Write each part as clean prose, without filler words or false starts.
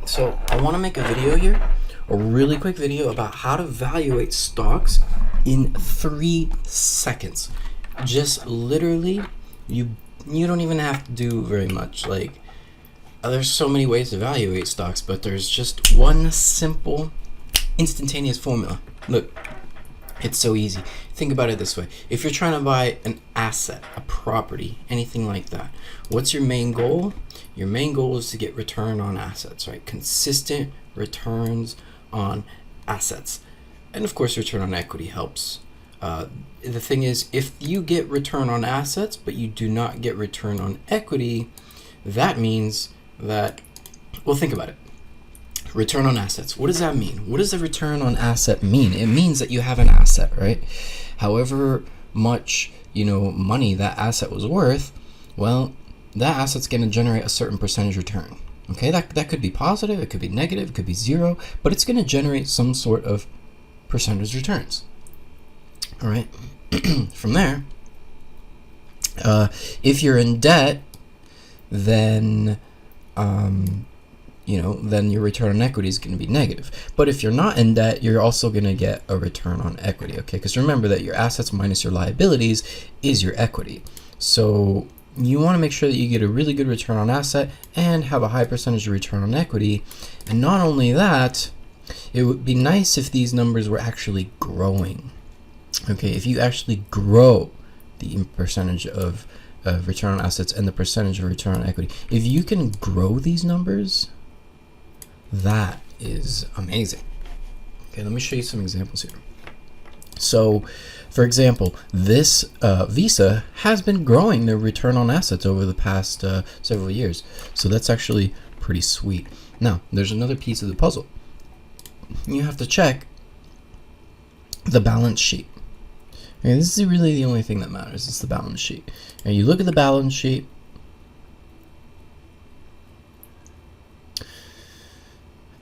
So I want to make a video here, a really quick video about how to evaluate stocks in 3 seconds. Just literally, you don't even have to do very much. Like, there's so many ways to evaluate stocks, but there's just one simple, instantaneous formula. Look, it's so easy. Think about it this way. If you're trying to buy an asset, a property, anything like that, what's your main goal? Your main goal is to get return on assets, right? Consistent returns on assets. And of course, return on equity helps. The thing is, if you get return on assets, but you do not get return on equity, that means that, well, think about it. Return on assets. What does that mean? What does the return on asset mean? It means that you have an asset, right? However much, money that asset was worth, well, that asset's going to generate a certain percentage return. Okay, that could be positive, it could be negative, it could be zero, but it's going to generate some sort of percentage returns. All right. From there, if you're in debt, then then your return on equity is going to be negative. But if you're not in debt, you're also going to get a return on equity, okay? Because remember that your assets minus your liabilities is your equity. So you want to make sure that you get a really good return on asset and have a high percentage of return on equity. And not only that, it would be nice if these numbers were actually growing. Okay, if you actually grow the percentage of return on assets and the percentage of return on equity, if you can grow these numbers, that is amazing. Okay, let me show you some examples here. So, for example, this Visa has been growing their return on assets over the past several years. So that's actually pretty sweet. Now, there's another piece of the puzzle. You have to check the balance sheet. Okay, this is really the only thing that matters. It's the balance sheet. And you look at the balance sheet,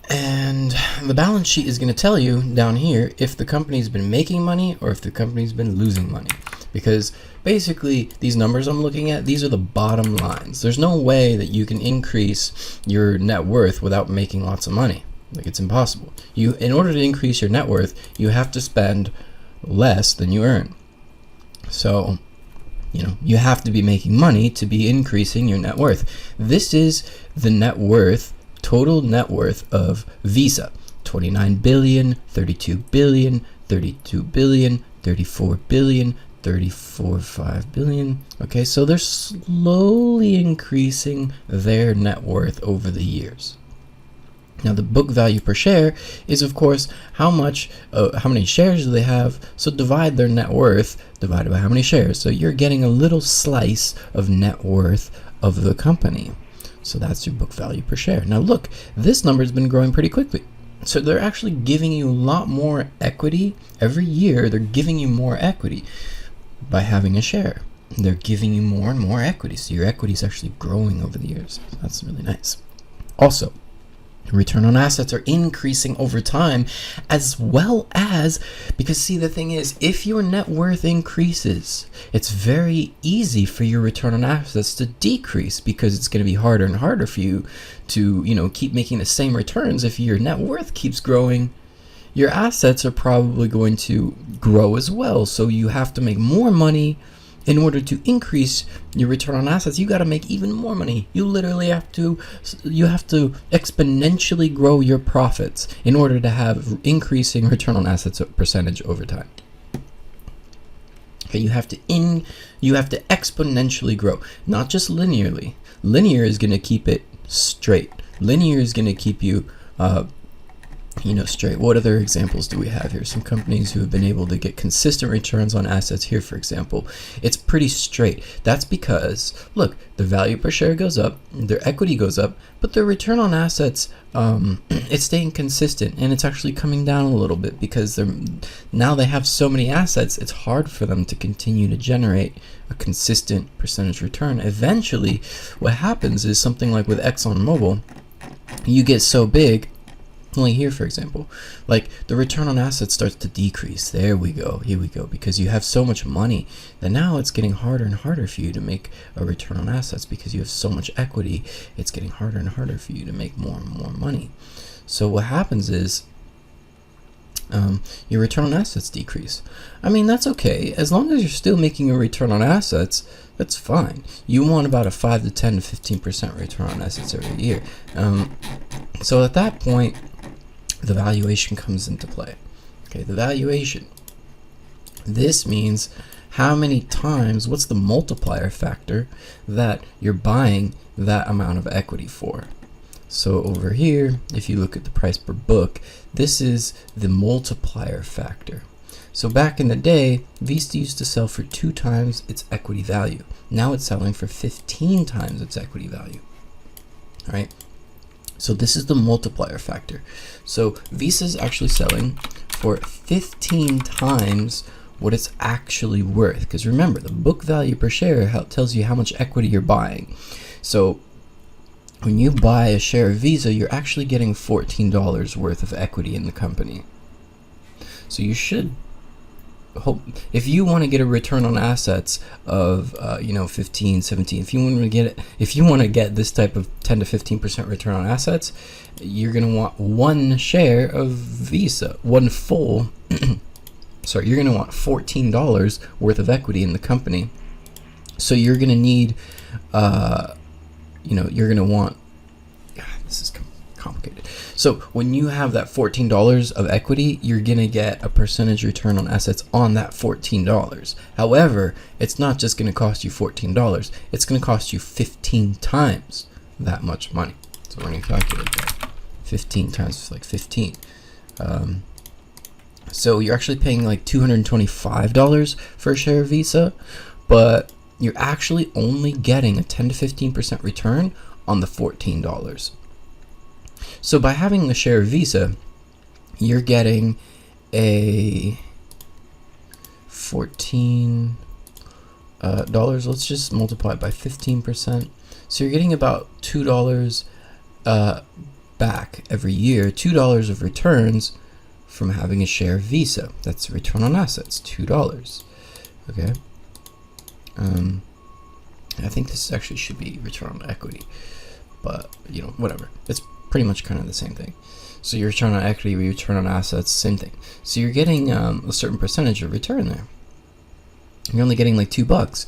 and the balance sheet is going to tell you down here if the company's been making money or if the company's been losing money. Because basically these numbers I'm looking at, these are the bottom lines. There's no way that you can increase your net worth without making lots of money. Like, it's impossible. In order to increase your net worth, you have to spend less than you earn. So, you have to be making money to be increasing your net worth. This is the net worth, total net worth of Visa. 29 billion, 32 billion, 32 billion, 34 billion, 34.5 billion. Okay, so they're slowly increasing their net worth over the years. Now, the book value per share is, of course, how many shares do they have. So divide their net worth divided by how many shares. So you're getting a little slice of net worth of the company. So that's your book value per share. Now look, this number has been growing pretty quickly. So they're actually giving you a lot more equity. Every year, they're giving you more equity by having a share. They're giving you more and more equity. So your equity is actually growing over the years. So that's really nice. Also, return on assets are increasing over time, as well as, because see, the thing is, if your net worth increases, it's very easy for your return on assets to decrease, because it's going to be harder and harder for you to, keep making the same returns. If your net worth keeps growing, your assets are probably going to grow as well. So you have to make more money. In order to increase your return on assets, you got to make even more money. You literally have to exponentially grow your profits in order to have increasing return on assets percentage over time. Okay, you have to exponentially grow, not just linearly. Linear is going to keep it straight. Linear is going to keep you straight. What other examples do we have here? Some companies who have been able to get consistent returns on assets here, for example. It's pretty straight. That's because, look, the value per share goes up, their equity goes up, but their return on assets, it's staying consistent, and it's actually coming down a little bit because now they have so many assets, it's hard for them to continue to generate a consistent percentage return. Eventually, what happens is something like with ExxonMobil, you get so big, Only here, for example, like the return on assets starts to decrease. There we go. Here we go. Because you have so much money that now it's getting harder and harder for you to make a return on assets because you have so much equity. It's getting harder and harder for you to make more and more money. So what happens is your return on assets decrease. I mean, that's okay. As long as you're still making a return on assets, that's fine. You want about a 5 to 10 to 15% return on assets every year. So at that point, the valuation comes into play. Okay, the valuation. This means how many times, what's the multiplier factor that you're buying that amount of equity for. So over here, if you look at the price per book, this is the multiplier factor. So back in the day, Visa used to sell for 2 times its equity value. Now it's selling for 15 times its equity value. All right. So this is the multiplier factor. So Visa is actually selling for 15 times what it's actually worth. Because remember, the book value per share tells you how much equity you're buying. So when you buy a share of Visa, you're actually getting $14 worth of equity in the company. So you should hope, if you want to get a return on assets of 15, 17, if you want to get this type of 10 to 15% return on assets, you're going to want one share of Visa, one full sorry, you're going to want $14 worth of equity in the company. So you're going to need you're going to want, this is complicated. So when you have that $14 of equity, you're going to get a percentage return on assets on that $14. However, it's not just going to cost you $14. It's going to cost you 15 times that much money. So we're going to calculate that. 15 times like 15. So you're actually paying like $225 for a share of Visa, but you're actually only getting a 10 to 15% return on the $14. So by having a share of Visa, you're getting a $14. Let's just multiply it by 15%. So you're getting about $2 back every year, $2 of returns from having a share of Visa. That's a return on assets, $2. Okay. I think this actually should be return on equity, but whatever. It's pretty much kind of the same thing. So your return on equity, your return on assets, same thing. So you're getting a certain percentage of return there. You're only getting like $2.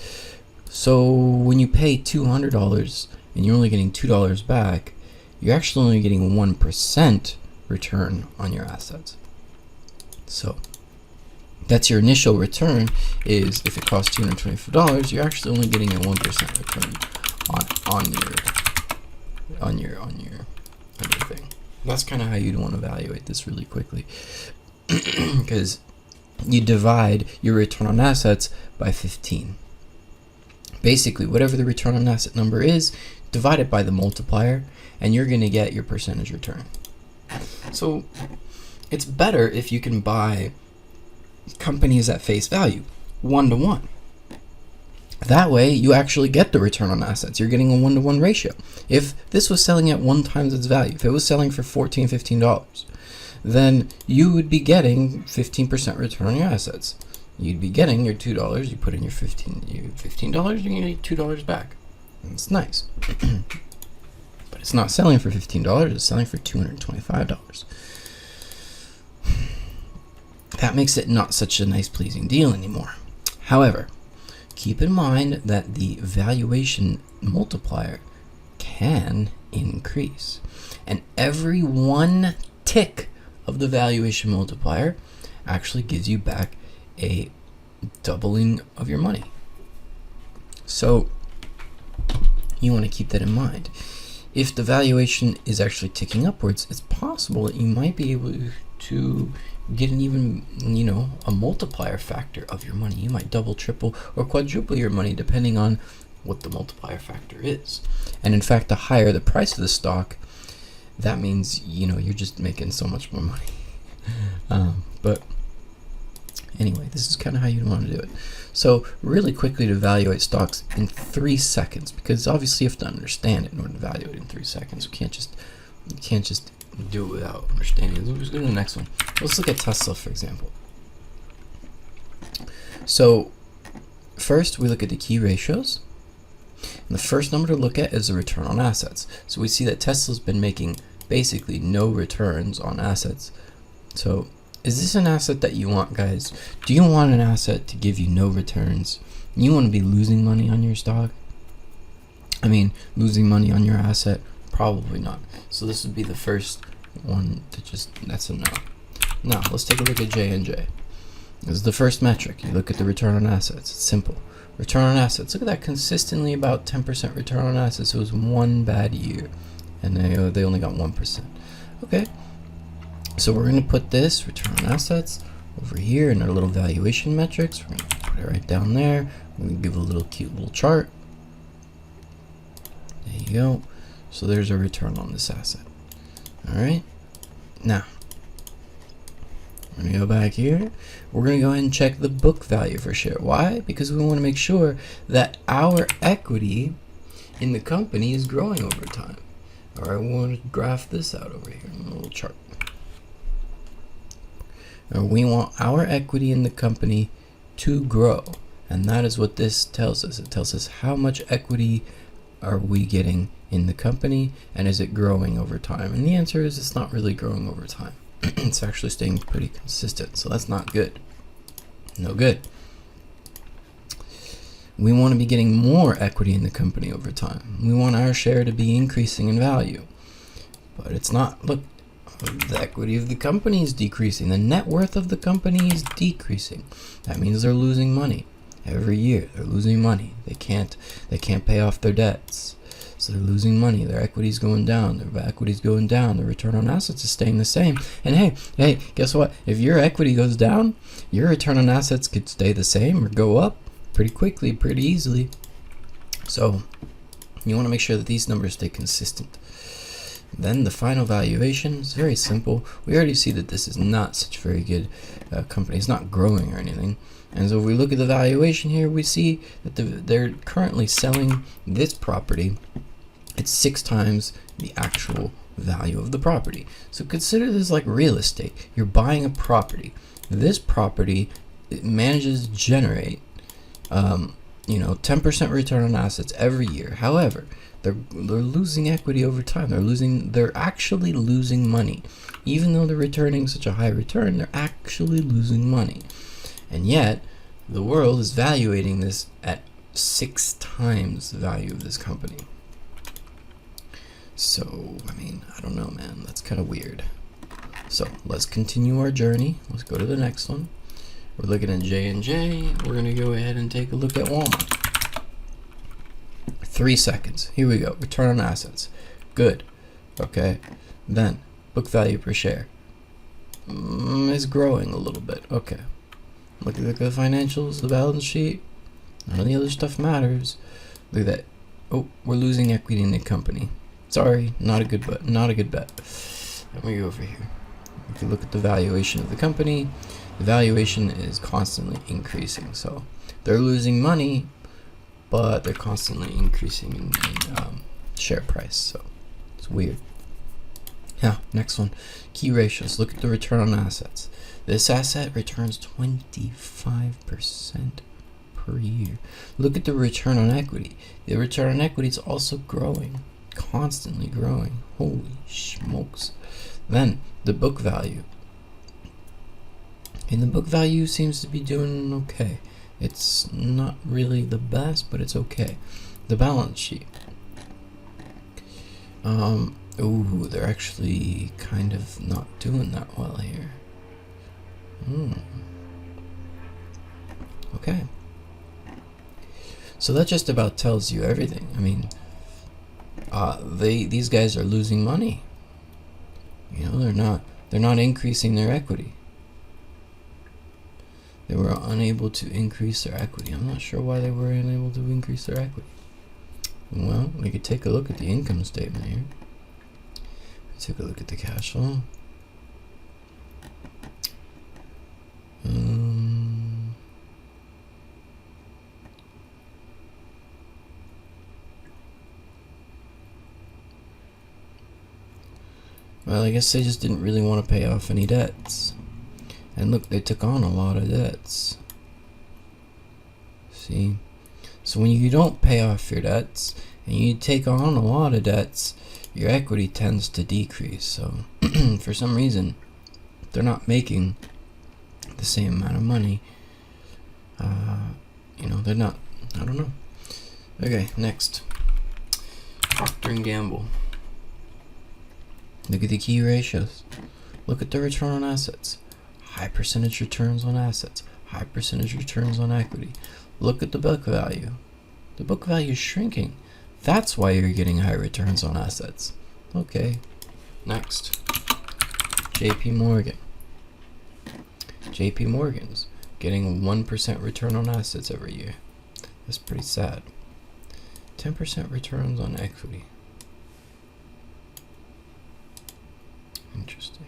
So when you pay $200 and you're only getting $2 back, you're actually only getting 1% return on your assets. So that's your initial return. Is if it costs $225, you're actually only getting a 1% return on your thing. That's kind of how you'd want to evaluate this really quickly, because you divide your return on assets by 15. Basically, whatever the return on asset number is, divide it by the multiplier, and you're going to get your percentage return. So it's better if you can buy companies at face value, 1-to-1. That way you actually get the return on assets. You're getting a 1-to-1 ratio. If this was selling at 1 times its value, if it was selling for $14, $15, then you would be getting 15% return on your assets. You'd be getting your $2, you put in your $15, you're going to get $2 back. It's nice. But it's not selling for $15, it's selling for $225. That makes it not such a nice, pleasing deal anymore. However, keep in mind that the valuation multiplier can increase. And every 1 tick of the valuation multiplier actually gives you back a doubling of your money. So you want to keep that in mind. If the valuation is actually ticking upwards, it's possible that you might be able to get an even, a multiplier factor of your money. You might double, triple, or quadruple your money depending on what the multiplier factor is. And in fact, the higher the price of the stock, that means, you're just making so much more money. But anyway, this is kind of how you want to do it. So really quickly, to evaluate stocks in 3 seconds, because obviously you have to understand it in order to evaluate in 3 seconds. You can't just do it without understanding. Let's go to the next one. Let's look at Tesla, for example. So first, we look at the key ratios. And the first number to look at is the return on assets. So we see that Tesla's been making basically no returns on assets. So is this an asset that you want, guys? Do you want an asset to give you no returns? You want to be losing money on your stock? I mean, losing money on your asset? Probably not. So this would be the first one to that's a no. Now, let's take a look at J&J. This is the first metric. You look at the return on assets. It's simple. Return on assets. Look at that, consistently about 10% return on assets. It was one bad year, and they only got 1%. Okay, so we're going to put this return on assets over here in our little valuation metrics. We're going to put it right down there. We're going to give it a little cute little chart. There you go. So there's our return on this asset. All right, now we're going to go back here. We're going to go ahead and check the book value per share. Why? Because we want to make sure that our equity in the company is growing over time. All right, we want to graph this out over here in a little chart. Now, we want our equity in the company to grow. And that is what this tells us. It tells us how much equity are we getting in the company, and is it growing over time? And the answer is it's not really growing over time. It's actually staying pretty consistent, so that's not good. No good. We want to be getting more equity in the company over time. We want our share to be increasing in value, but it's not. Look, the equity of the company is decreasing. The net worth of the company is decreasing. That means they're losing money every year. They're losing money. They can't pay off their debts. So they're losing money. Their equity's going down. Their equity's going down. The return on assets is staying the same. And hey, guess what? If your equity goes down, your return on assets could stay the same or go up pretty quickly, pretty easily. So you want to make sure that these numbers stay consistent. Then the final valuation is very simple. We already see that this is not such a very good company. It's not growing or anything. And so if we look at the valuation here, we see that they're currently selling this property. It's 6 times the actual value of the property. So consider this like real estate. You're buying a property. This property, it manages to generate 10% return on assets every year. However, they're losing equity over time. They're actually losing money. Even though they're returning such a high return, they're actually losing money. And yet, the world is valuating this at 6 times the value of this company. So, I mean, I don't know, man. That's kind of weird. So, let's continue our journey. Let's go to the next one. We're looking at J&J. We're going to go ahead and take a look at Walmart. 3 seconds. Here we go. Return on assets. Good. Okay. Then, book value per share is growing a little bit. Okay. Look at the financials, the balance sheet. None of the other stuff matters. Look at that. Oh, we're losing equity in the company. Sorry, not a good bet. Let me go over here. If you look at the valuation of the company, the valuation is constantly increasing. So they're losing money, but they're constantly increasing in share price. So it's weird. Now, next one, key ratios. Look at the return on assets. This asset returns 25% per year. Look at the return on equity. The return on equity is also growing, constantly growing. Holy smokes. Then the book value. And the book value seems to be doing okay. It's not really the best, but it's okay. The balance sheet. They're actually kind of not doing that well here. Okay. So that just about tells you everything. I mean, these guys are losing money. You know, they're not increasing their equity. They were unable to increase their equity. I'm not sure why they were unable to increase their equity. Well, we could take a look at the income statement here. Take a look at the cash flow. Well, I guess they just didn't really want to pay off any debts. And look, they took on a lot of debts. See? So when you don't pay off your debts and you take on a lot of debts, your equity tends to decrease. So for some reason, they're not making the same amount of money. They're not. I don't know. Okay, next. Procter & Gamble. Look at the key ratios. Look at the return on assets. High percentage returns on assets. High percentage returns on equity. Look at the book value. The book value is shrinking. That's why you're getting high returns on assets. Okay, next. JP Morgan. JP Morgan's getting 1% return on assets every year. That's pretty sad. 10% returns on equity. Interesting.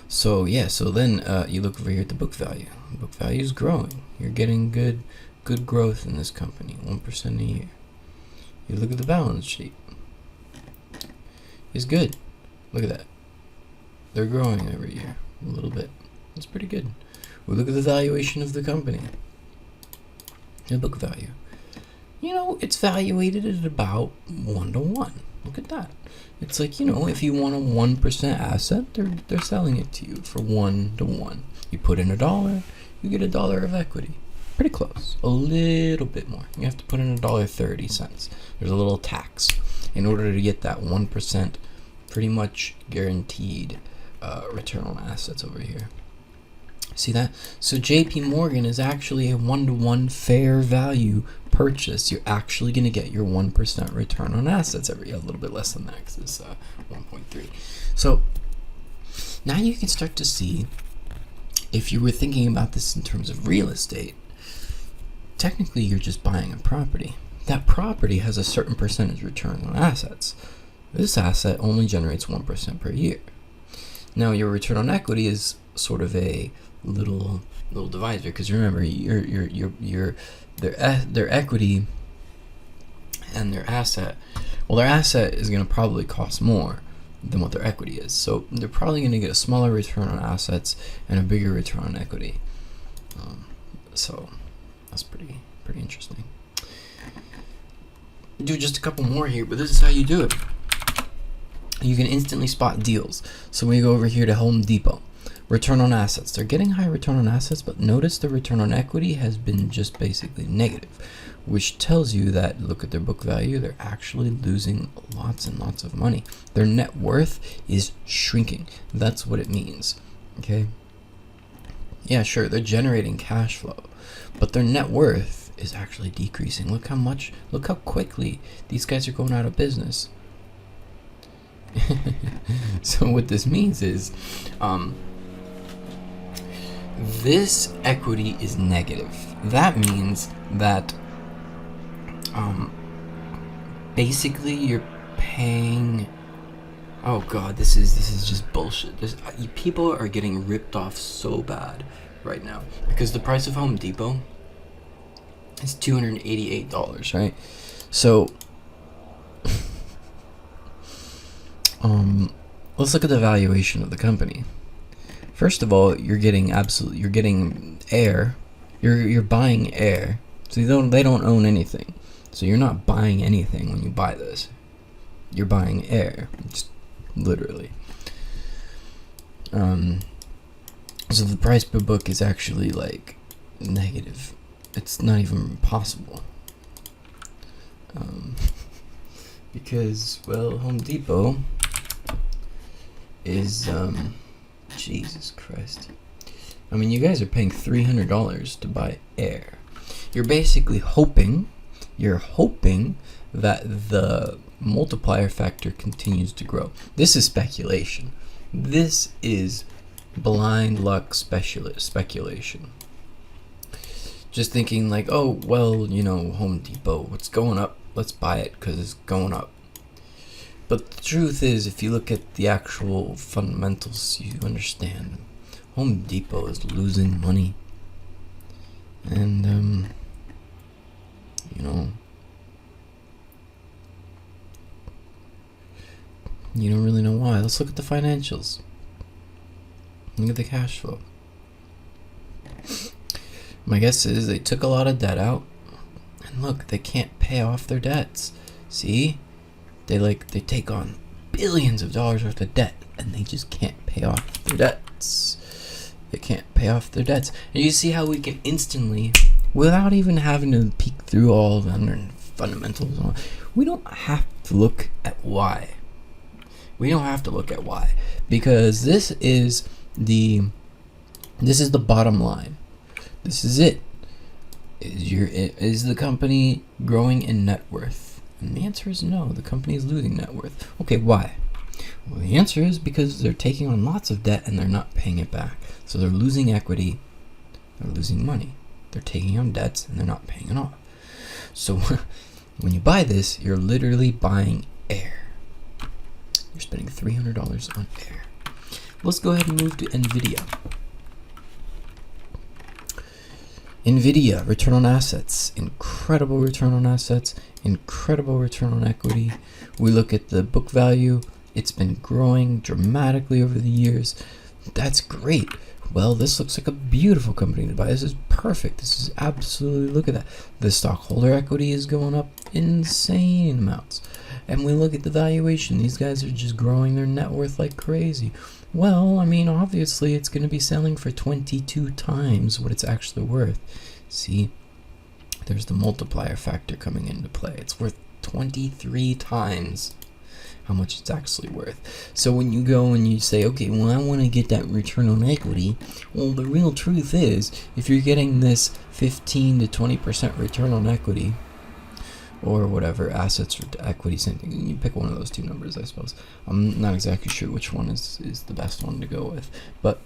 So then you look over here at the book value. Book value is growing. You're getting good growth in this company, 1% a year. You look at the balance sheet. It's good. Look at that. They're growing every year a little bit. That's pretty good. We look at the valuation of the company. The book value. It's valuated at about 1 to 1. Look at that. It's like, if you want a 1% asset, they're selling it to you for 1 to 1. You put in $1, you get $1 of equity. Pretty close. A little bit more. You have to put in $1.30. There's a little tax in order to get that 1% pretty much guaranteed return on assets over here. See that? So JP Morgan is actually a 1-to-1 fair value purchase. You're actually going to get your 1% return on assets every year. A little bit less than that because it's 1.3. So now you can start to see, if you were thinking about this in terms of real estate, technically you're just buying a property. That property has a certain percentage return on assets. This asset only generates 1% per year. Now your return on equity is sort of a little divisor, because remember, their equity and their asset. Well, their asset is going to probably cost more than what their equity is, so they're probably going to get a smaller return on assets and a bigger return on equity. So that's pretty interesting. Do just a couple more here, but this is how you do it. You can instantly spot deals. So we go over here to Home Depot. Return on assets. They're getting high return on assets, but notice the return on equity has been just basically negative, which tells you that, look at their book value, they're actually losing lots and lots of money. Their net worth is shrinking. That's what it means. Okay? Yeah, sure, they're generating cash flow, but their net worth is actually decreasing. Look how quickly these guys are going out of business. So what this means is, this equity is negative. That means that basically you're paying. Oh god, this is just bullshit. People are getting ripped off so bad right now because the price of Home Depot is $288, right? So let's look at the valuation of the company. First of all, you're getting air. You're buying air. So they don't own anything. So you're not buying anything when you buy this. You're buying air, just literally. So the price per book is actually like negative. It's not even possible. Because, well, Home Depot is Jesus Christ. I mean, you guys are paying $300 to buy air. You're basically hoping that the multiplier factor continues to grow. This is speculation. This is blind luck speculation. Just thinking like, oh, well, Home Depot, what's going up? Let's buy it because it's going up. But the truth is, if you look at the actual fundamentals, you understand Home Depot is losing money. And, You don't really know why. Let's look at the financials. Look at the cash flow. My guess is they took a lot of debt out, and look, they can't pay off their debts. See? They take on billions of dollars worth of debt, and they just can't pay off their debts. They can't pay off their debts. And you see how we can instantly, without even having to peek through all of the fundamentals, we don't have to look at why. We don't have to look at why, because this is the bottom line. This is it. Is the company growing in net worth? And the answer is no. The company is losing net worth. Okay, why? Well, the answer is because they're taking on lots of debt and they're not paying it back. So they're losing equity. They're losing money. They're taking on debts and they're not paying it off. So when you buy this, you're literally buying air. You're spending $300 on air. Let's go ahead and move to NVIDIA. NVIDIA, return on assets, incredible return on assets, incredible return on equity. We look at the book value. It's been growing dramatically over the years. That's great. Well, this looks like a beautiful company to buy. This is perfect. This is absolutely, look at that. The stockholder equity is going up insane amounts. And we look at the valuation. These guys are just growing their net worth like crazy. Well, I mean, obviously it's going to be selling for 22 times what it's actually worth. See, there's the multiplier factor coming into play. It's worth 23 times how much it's actually worth. So when you go and you say, okay, well, I want to get that return on equity, well, the real truth is, if you're getting this 15 to 20% return on equity, or whatever, assets or equity, same thing. You pick one of those two numbers, I suppose. I'm not exactly sure which one is the best one to go with, but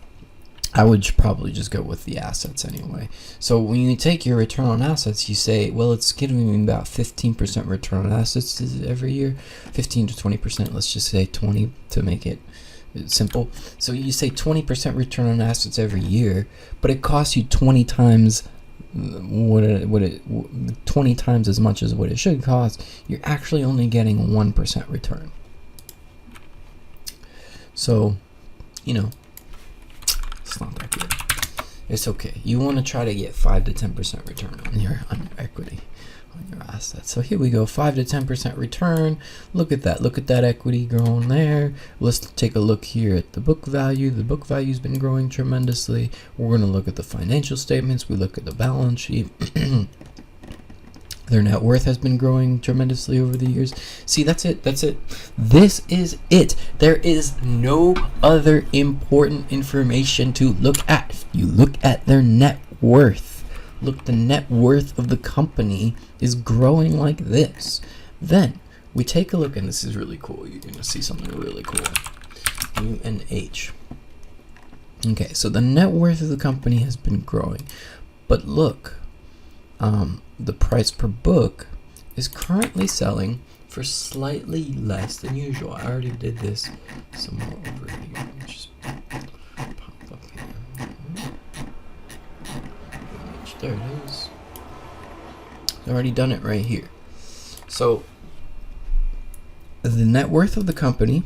I would probably just go with the assets anyway. So when you take your return on assets, you say, well, it's giving me about 15% return on assets every year, 15 to 20%, let's just say 20 to make it simple. So you say 20% return on assets every year, but it costs you 20 times 20 times as much as what it should cost. You're actually only getting 1% return. So, it's not that good. It's okay. You want to try to get 5 to 10% return on your equity, on your assets. So here we go, 5 to 10% return. Look at that. Look at that equity growing there. Let's take a look here at the book value. The book value's been growing tremendously. We're going to look at the financial statements. We look at the balance sheet. Their net worth has been growing tremendously over the years. See, that's it. That's it. This is it. There is no other important information to look at. If you look at their net worth, look, the net worth of the company is growing like this. Then we take a look, and this is really cool. You're going to see something really cool. UNH. Okay, so the net worth of the company has been growing. But look, the price per book is currently selling for slightly less than usual. I already did this somewhere over here. Just pop up here. There it is. I've already done it right here. So the net worth of the company,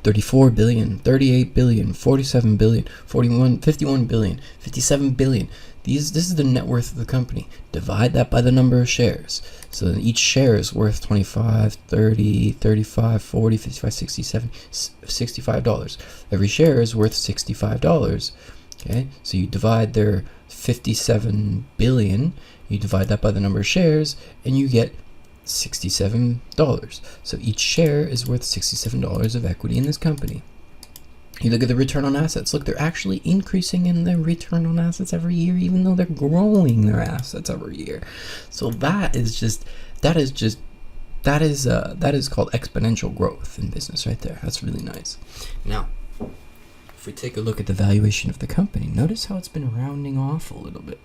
34 billion, 38 billion, 47 billion, 41, 51 billion, 57 billion. This is the net worth of the company. Divide that by the number of shares. So each share is worth 25, 30, 35, 40, 55, 67, $65. Every share is worth $65. Okay, so you divide their 57 billion, you divide that by the number of shares, and you get $67. So each share is worth $67 of equity in this company. You look at the return on assets. Look, they're actually increasing in their return on assets every year, even though they're growing their assets every year. So that is called exponential growth in business right there. That's really nice. Now, if we take a look at the valuation of the company, notice how it's been rounding off a little bit.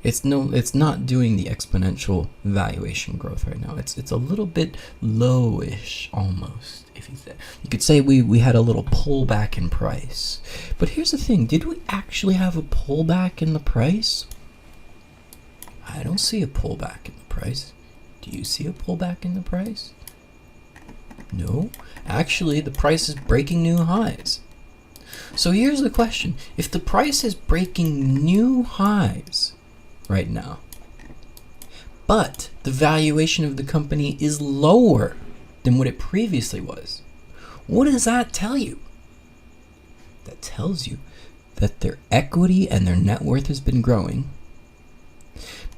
It's not doing the exponential valuation growth right now. It's a little bit lowish almost. If you could say we had a little pullback in price. But here's the thing, did we actually have a pullback in the price? I don't see a pullback in the price. Do you see a pullback in the price? No, actually the price is breaking new highs. So here's the question. If the price is breaking new highs right now, but the valuation of the company is lower than what it previously was, what does that tell you? That tells you that their equity and their net worth has been growing,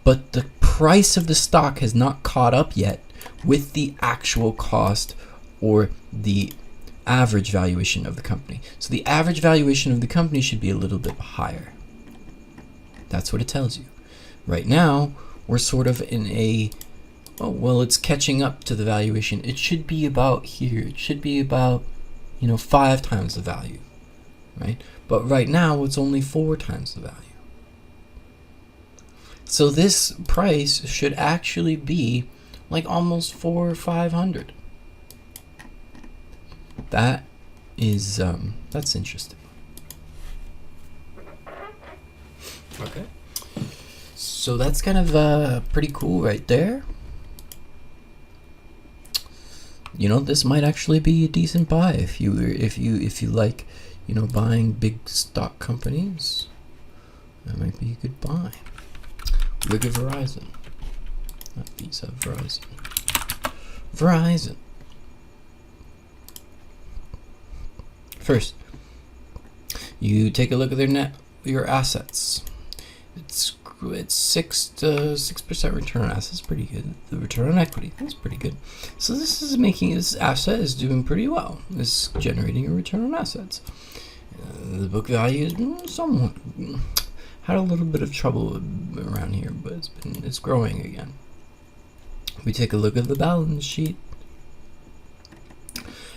but the price of the stock has not caught up yet with the actual cost or the average valuation of the company. So the average valuation of the company should be a little bit higher. That's what it tells you. Right now, we're sort of in a, oh, well, it's catching up to the valuation. It should be about here. It should be about, 5 times the value, right? But right now, it's only 4 times the value. So this price should actually be like almost 400 or 500. That is, that's interesting. Okay. So that's kind of pretty cool right there. This might actually be a decent buy if you like, buying big stock companies. That might be a good buy. Look at Verizon. Not Visa, Verizon. Verizon. First, you take a look at your assets. It's 6% return on assets, pretty good. The return on equity, that's pretty good. So this asset is doing pretty well. It's generating a return on assets. The book value is somewhat had a little bit of trouble around here, but it's growing again. We take a look at the balance sheet,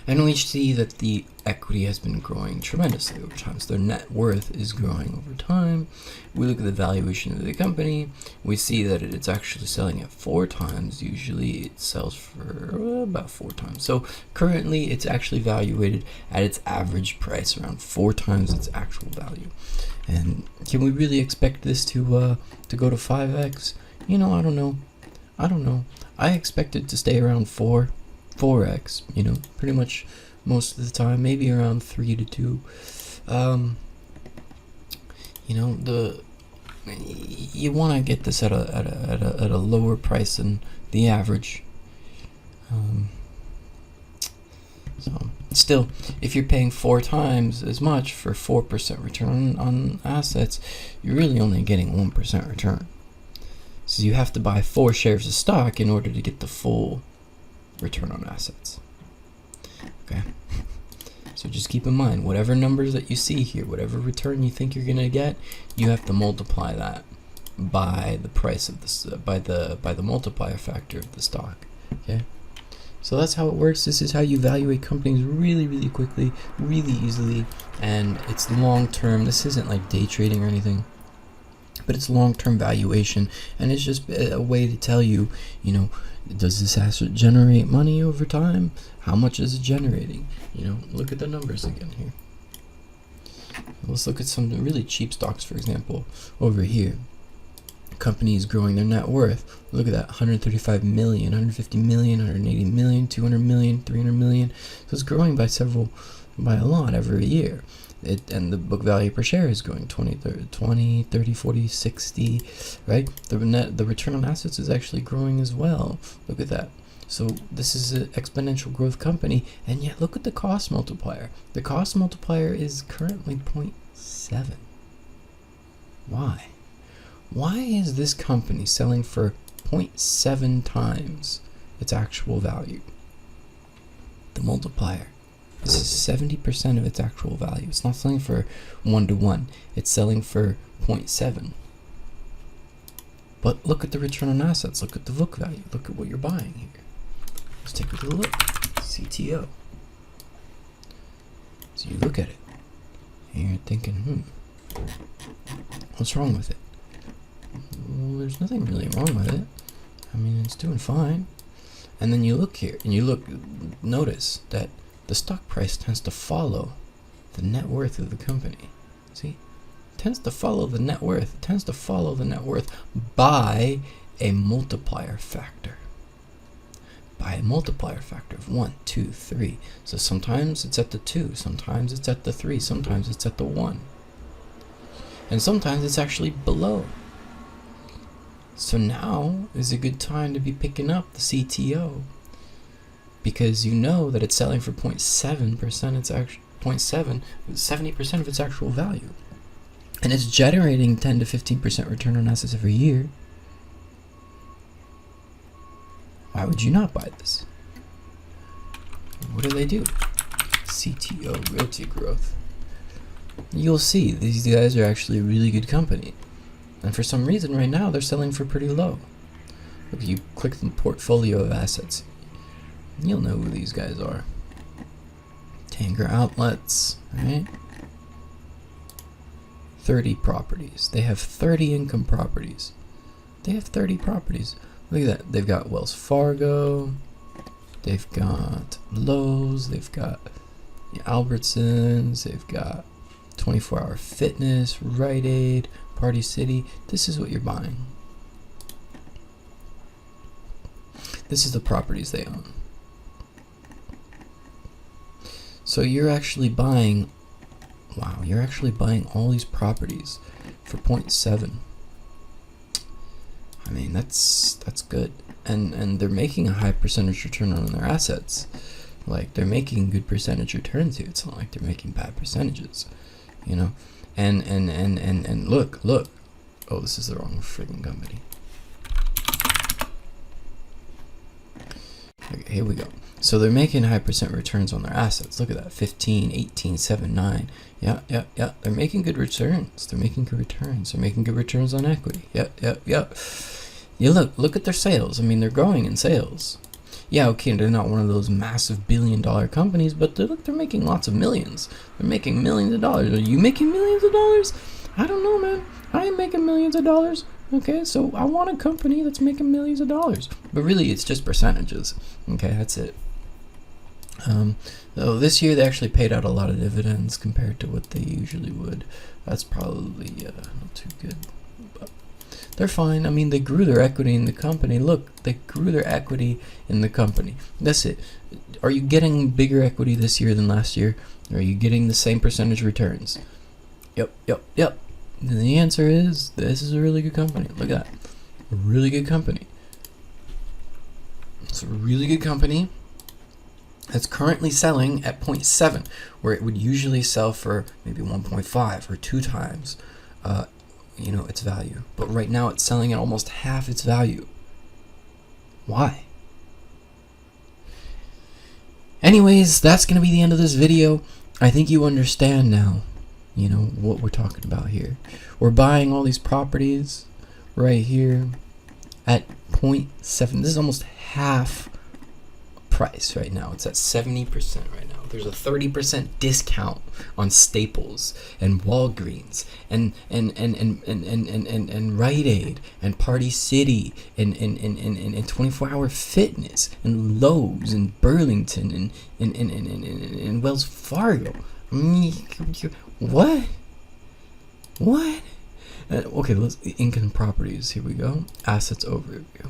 and we see that the equity has been growing tremendously over time. So their net worth is growing over time. We look at the valuation of the company. We see that it's actually selling at 4 times. Usually it sells for about 4 times. So currently it's actually valuated at its average price, around 4 times its actual value. And can we really expect this to go to 5x? I don't know. I expect it to stay around 4x, pretty much most of the time, maybe around 3 to 2. You want to get this at a lower price than the average. So still, if you're paying 4 times as much for 4% return on assets, you're really only getting 1% return. So you have to buy 4 shares of stock in order to get the full return on assets. Okay. So just keep in mind, whatever numbers that you see here, whatever return you think you're gonna get, you have to multiply that by the price of this, by the multiplier factor of the stock. Okay. So that's how it works. This is how you evaluate companies really, really quickly, really easily, and it's long term. This isn't like day trading or anything, but it's long-term valuation, and it's just a way to tell you, does this asset generate money over time? How much is it generating? Look at the numbers again here. Let's look at some really cheap stocks, for example, over here. Company is growing their net worth. Look at that, 135 million, 150 million, 180 million, 200 million, 300 million. So it's growing by a lot every year. And the book value per share is growing 20, 30, 40, 60, right? The return on assets is actually growing as well. Look at that. So this is an exponential growth company, and yet look at the cost multiplier. The cost multiplier is currently 0.7. Why? Why is this company selling for 0.7 times its actual value? The multiplier. This is 70% of its actual value. It's not selling for 1-to-1. It's selling for 0.7. But look at the return on assets. Look at the book value. Look at what you're buying here. Let's take a look. CTO. So you look at it, and you're thinking, what's wrong with it? Well, there's nothing really wrong with it. I mean, it's doing fine. And then you look here, and notice that the stock price tends to follow the net worth of the company. See? It tends to follow the net worth. It tends to follow the net worth by a multiplier factor. by a multiplier factor of 1, 2, 3. So sometimes it's at the 2, sometimes it's at the 3, sometimes it's at the 1. And sometimes it's actually below. So now is a good time to be picking up the CTO, because you know that it's selling for 0.7%, it's actually 70% of its actual value. And it's generating 10 to 15% return on assets every year. Why would you not buy this? What do they do? CTO, Realty Growth. You'll see, these guys are actually a really good company. And for some reason, right now, they're selling for pretty low. If you click the portfolio of assets, you'll know who these guys are. Tanger Outlets, right? 30 properties. They have 30 income properties. They have 30 properties. Look at that. They've got Wells Fargo. They've got Lowe's. They've got Albertsons. They've got 24-Hour Fitness, Rite Aid, Party City. This is what you're buying. This is the properties they own. So you're actually buying, wow, you're actually buying all these properties for 0.7. I mean, that's good. And they're making a high percentage return on their assets. Like, they're making good percentage returns here. It's not like they're making bad percentages, you know? And look. Oh, this is the wrong freaking company. Okay, here we go. So they're making high percent returns on their assets. Look at that, 15, 18, 7, 9. Yeah. They're making good returns. They're making good returns on equity. Yep. You look at their sales. I mean, they're growing in sales. Yeah, okay, they're not one of those massive billion-dollar companies, but they're making lots of millions. They're making millions of dollars. Are you making millions of dollars? I don't know, man. I ain't making millions of dollars. Okay, so I want a company that's making millions of dollars. But really, it's just percentages. Okay, that's it. Though this year they actually paid out a lot of dividends compared to what they usually would. That's probably not too good. But they're fine. I mean, they grew their equity in the company. Look, they grew their equity in the company. That's it. Are you getting bigger equity this year than last year? Or are you getting the same percentage returns? Yep. And the answer is, this is a really good company. Look at that. A really good company. It's a really good company that's currently selling at 0.7, where it would usually sell for maybe 1.5 or 2 times its value. But right now it's selling at almost half its value. Why? Anyways, that's going to be the end of this video. I think you understand now, what we're talking about here. We're buying all these properties right here at 0.7. This is almost half price right now. It's at 70% right now. There's a 30% discount on Staples and Walgreens and Rite Aid and Party City and 24-Hour Fitness and Lowe's and Burlington and Wells Fargo. What? Okay, let's income properties. Here we go. Assets overview.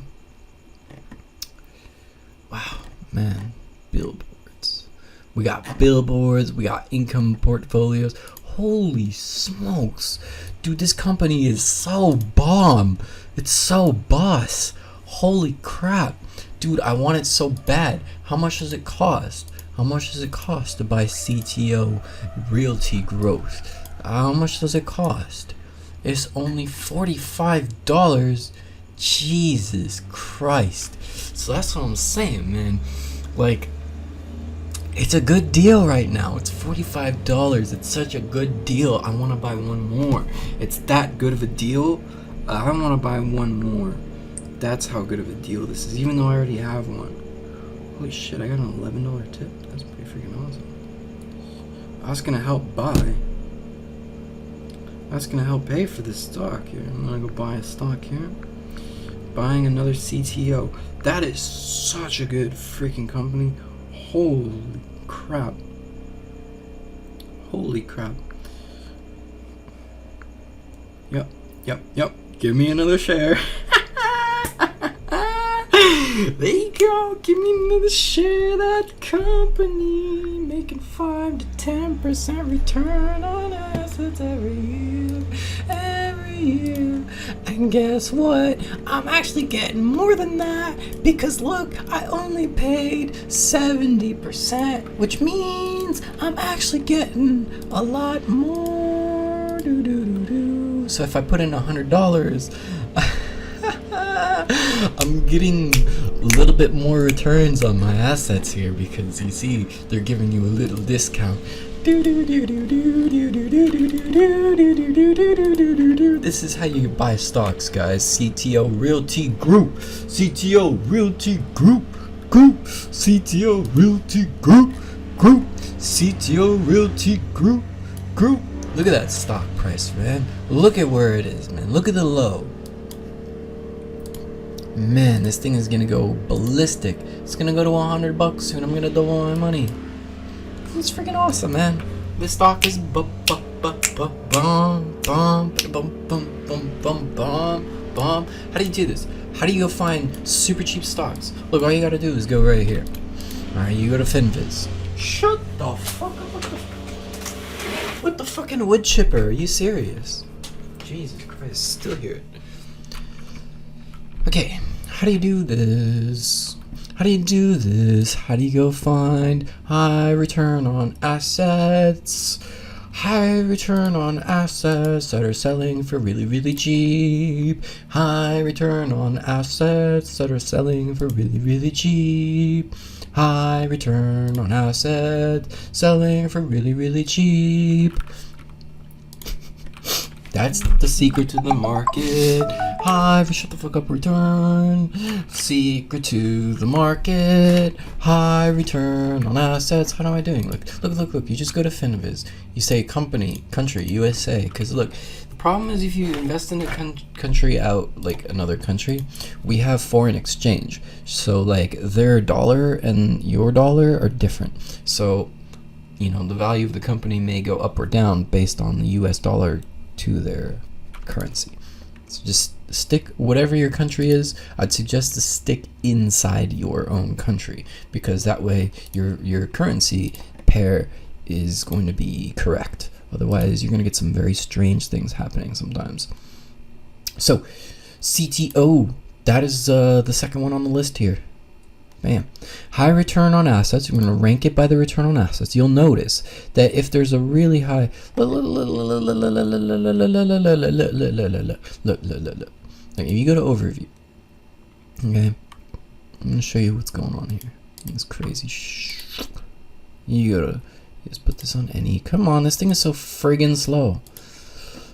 Wow, man, billboards. We got billboards. We got income portfolios. Holy smokes, dude! This company is so bomb. It's so boss. Holy crap, dude! I want it so bad. How much does it cost? How much does it cost to buy CTO Realty Growth? How much does it cost? It's only $45. Jesus Christ. So that's what I'm saying, man. Like, it's a good deal right now. It's $45. It's such a good deal. I want to buy one more. It's that good of a deal. I want to buy one more. That's how good of a deal this is, even though I already have one. Holy shit, I got an $11 tip. That's pretty freaking awesome. That's going to help buy. That's going to help pay for this stock here. I'm going to go buy a stock here. Buying another CTO. That is such a good freaking company. Holy crap. Holy crap. Yep. Give me another share. There you go. Give me another share of that company, making 5 to 10% return on assets every year. Every year. And guess what? I'm actually getting more than that because look, I only paid 70%, which means I'm actually getting a lot more. So if I put in $100, I'm getting a little bit more returns on my assets here because you see they're giving you a little discount. This is how you buy stocks, guys. CTO Realty Group. CTO Realty Group. CTO Realty Group. CTO Realty Group. Look at that stock price, man. Look at where it is, man. Look at the low. Man, this thing is gonna go ballistic. It's gonna go to $100 soon. I'm gonna double my money. It's freaking awesome, man. This stock is How do you do this? How do you go find super cheap stocks? Look, all you gotta do is go right here. Alright, you go to FinViz. Shut the fuck up with the fucking wood chipper. Are you serious? Jesus Christ, still hear it. Okay, how do you do this? How do you go find high return on assets? High return on assets that are selling for really, really cheap. High return on assets that are selling for really, really cheap. High return on assets selling for really, really cheap. That's the secret to the market. Shut the fuck up, return. Secret to the market. High return on assets. How am I doing? Look. You just go to FinViz. You say country, USA. Because look, the problem is if you invest in a country out, like another country, we have foreign exchange. So like their dollar and your dollar are different. So, the value of the company may go up or down based on the US dollar to their currency. So just stick whatever your country is. I'd suggest to stick inside your own country because that way your currency pair is going to be correct. Otherwise, you're going to get some very strange things happening sometimes. So, CTO, that is the second one on the list here. Bam. High return on assets. We're going to rank it by the return on assets. You'll notice that if there's a really high look, if you go to overview, okay, I'm going to show you what's going on here. It's crazy. You gotta just put this on any. Come on, this thing is so friggin' slow.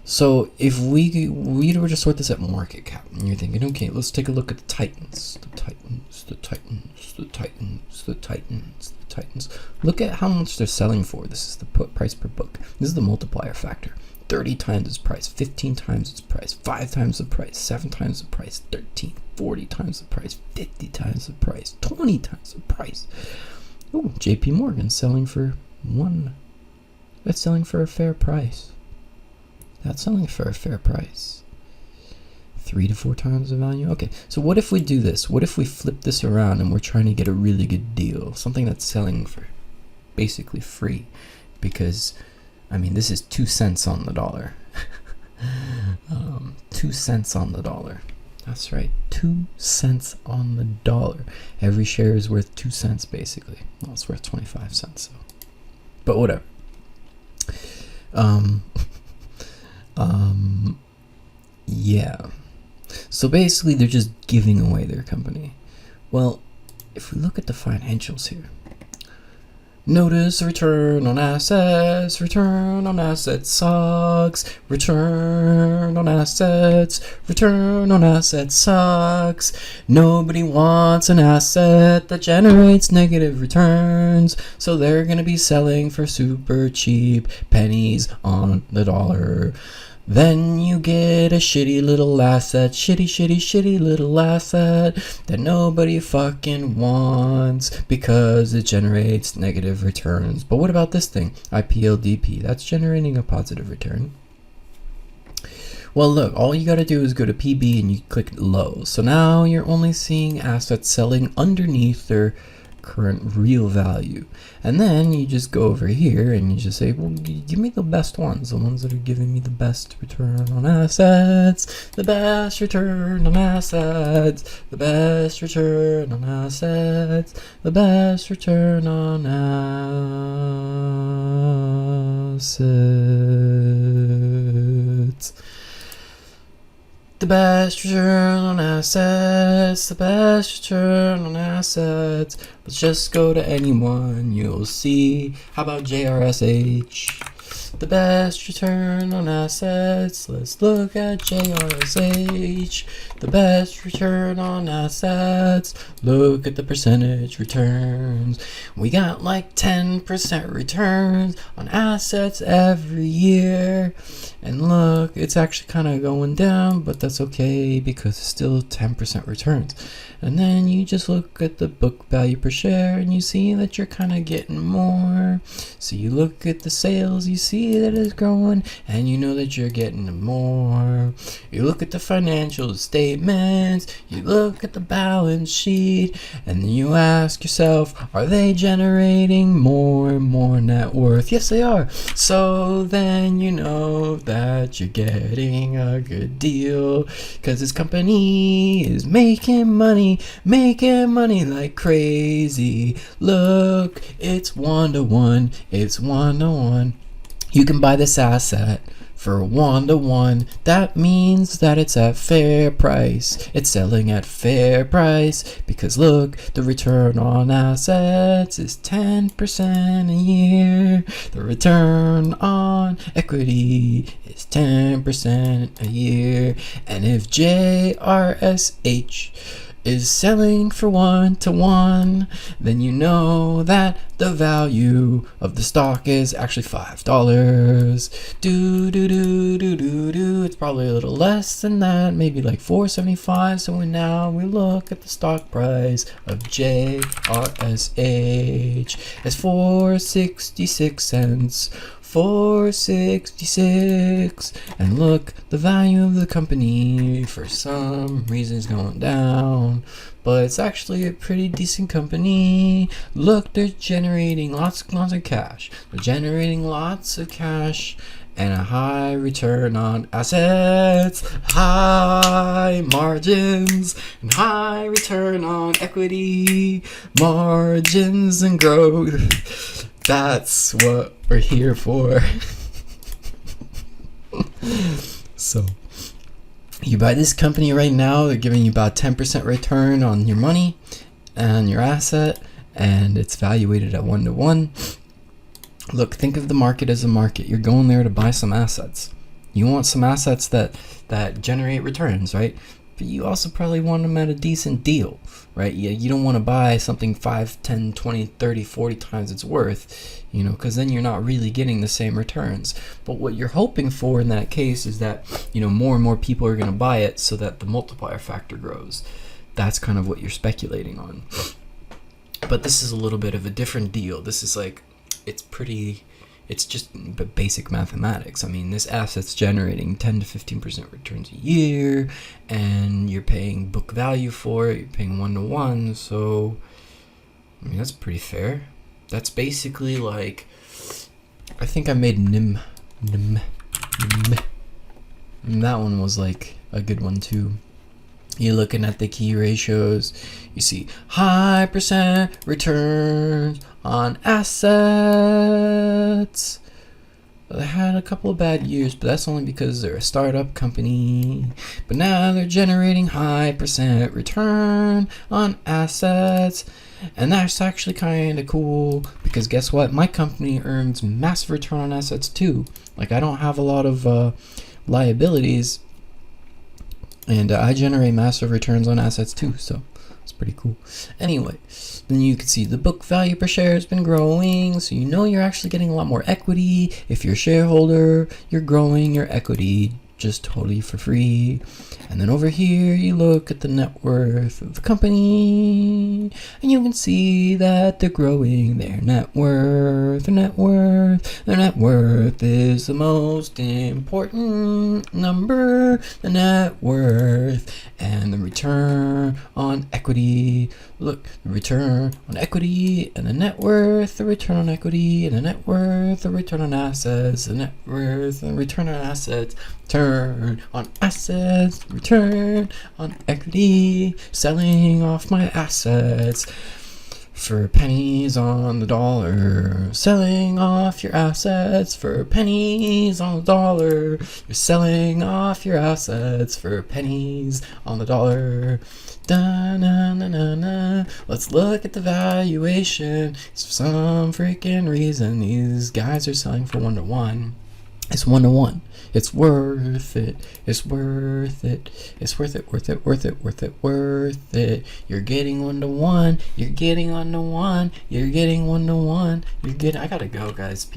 So if we were to sort this at market cap, and you're thinking, okay, let's take a look at the Titans. Look at how much they're selling for. This is the price per book. This is the multiplier factor. 30 times its price, 15 times its price, 5 times the price, 7 times the price, 13, 40 times the price, 50 times the price, 20 times the price. Oh, JP Morgan selling for that's selling for a fair price. That's selling for a fair price. 3 to 4 times the value. Okay, so what if we do this? What if we flip this around and we're trying to get a really good deal? Something that's selling for basically free. Because, this is 2 cents on the dollar. 2 cents on the dollar. That's right, 2 cents on the dollar. Every share is worth 2 cents basically. Well, it's worth 25 cents. So. But whatever. Yeah. So basically they're just giving away their company. Well, if we look at the financials here, notice return on assets sucks, return on assets sucks. Nobody wants an asset that generates negative returns, so they're gonna be selling for super cheap, pennies on the dollar. Then you get a shitty little asset, shitty little asset that nobody fucking wants because it generates negative returns. But what about this thing? IPLDP, that's generating a positive return. Well, look, all you gotta do is go to PB and you click low. So now you're only seeing assets selling underneath their current real value. And then you just go over here and you just say, well, give me the best ones, the ones that are giving me the best return on assets, the best return on assets, the best return on assets, the best return on assets. The best return on assets, the best return on assets. Let's just go to anyone, you'll see. How about JRSH? The best return on assets. Let's look at JRSH. The best return on assets. Look at the percentage returns. We got like 10% returns on assets every year. And look, it's actually kind of going down, but that's okay because it's still 10% returns. And then you just look at the book value per share and you see that you're kind of getting more. So you look at the sales, you see that it's growing, and you know that you're getting more. You look at the financial statements, you look at the balance sheet, and then you ask yourself, are they generating more and more net worth? Yes, they are. So then you know that you're getting a good deal because this company is making money like crazy. Look, it's 1-to-1. It's 1-to-1. You can buy this asset for 1-to-1. That means that it's at fair price. It's selling at fair price because look, the return on assets is 10% a year. The return on equity is 10% a year. And if JRSH is selling for 1-to-1, then you know that the value of the stock is actually $5. It's probably a little less than that, maybe like $4.75. So now we look at the stock price of JRSH as 4.66 cents. 4.66, and look, the value of the company for some reason is going down, but it's actually a pretty decent company. Look, they're generating lots of cash. They're generating lots of cash and a high return on assets, high margins, and high return on equity, margins and growth. That's what we're here for. So, you buy this company right now, they're giving you about 10% return on your money and your asset, and it's valuated at 1-to-1. Look, think of the market as a market. You're going there to buy some assets. You want some assets that generate returns, right? But you also probably want them at a decent deal, right? You don't want to buy something 5, 10, 20, 30, 40 times its worth, because then you're not really getting the same returns. But what you're hoping for in that case is that, more and more people are going to buy it so that the multiplier factor grows. That's kind of what you're speculating on. But this is a little bit of a different deal. This is like, it's just basic mathematics. I mean, this asset's generating 10 to 15% returns a year, and you're paying book value for it. You're paying 1-to-1, so I mean that's pretty fair. That's basically like, I think I made NIM. And that one was like a good one too. You're looking at the key ratios. You see high percent returns on assets. They had a couple of bad years, but that's only because they're a startup company. But now they're generating high percent return on assets. And that's actually kind of cool because guess what? My company earns massive return on assets too. Like, I don't have a lot of liabilities, and I generate massive returns on assets too, so it's pretty cool. Anyway, then you can see the book value per share has been growing, so you're actually getting a lot more equity. If you're a shareholder, you're growing your equity just totally for free. And then over here, you look at the net worth of the company, and you can see that they're growing their net worth. Their net worth is the most important number. The net worth and the return on equity. Look, the return on equity and the net worth, the return on equity and the net worth, the return on assets, the net worth and the return on assets, return on assets, return on equity, selling off my assets for pennies on the dollar, selling off your assets for pennies on the dollar. You're selling off your assets for pennies on the dollar. Da-na-na-na-na. Let's look at the valuation. For some freaking reason, these guys are selling for 1-to-1. It's 1-to-1. It's worth it. It's worth it. It's worth it. Worth it. Worth it. Worth it. Worth it. You're getting 1-to-1. You're getting 1-to-1. You're getting 1-to-1. You're getting. I gotta go, guys.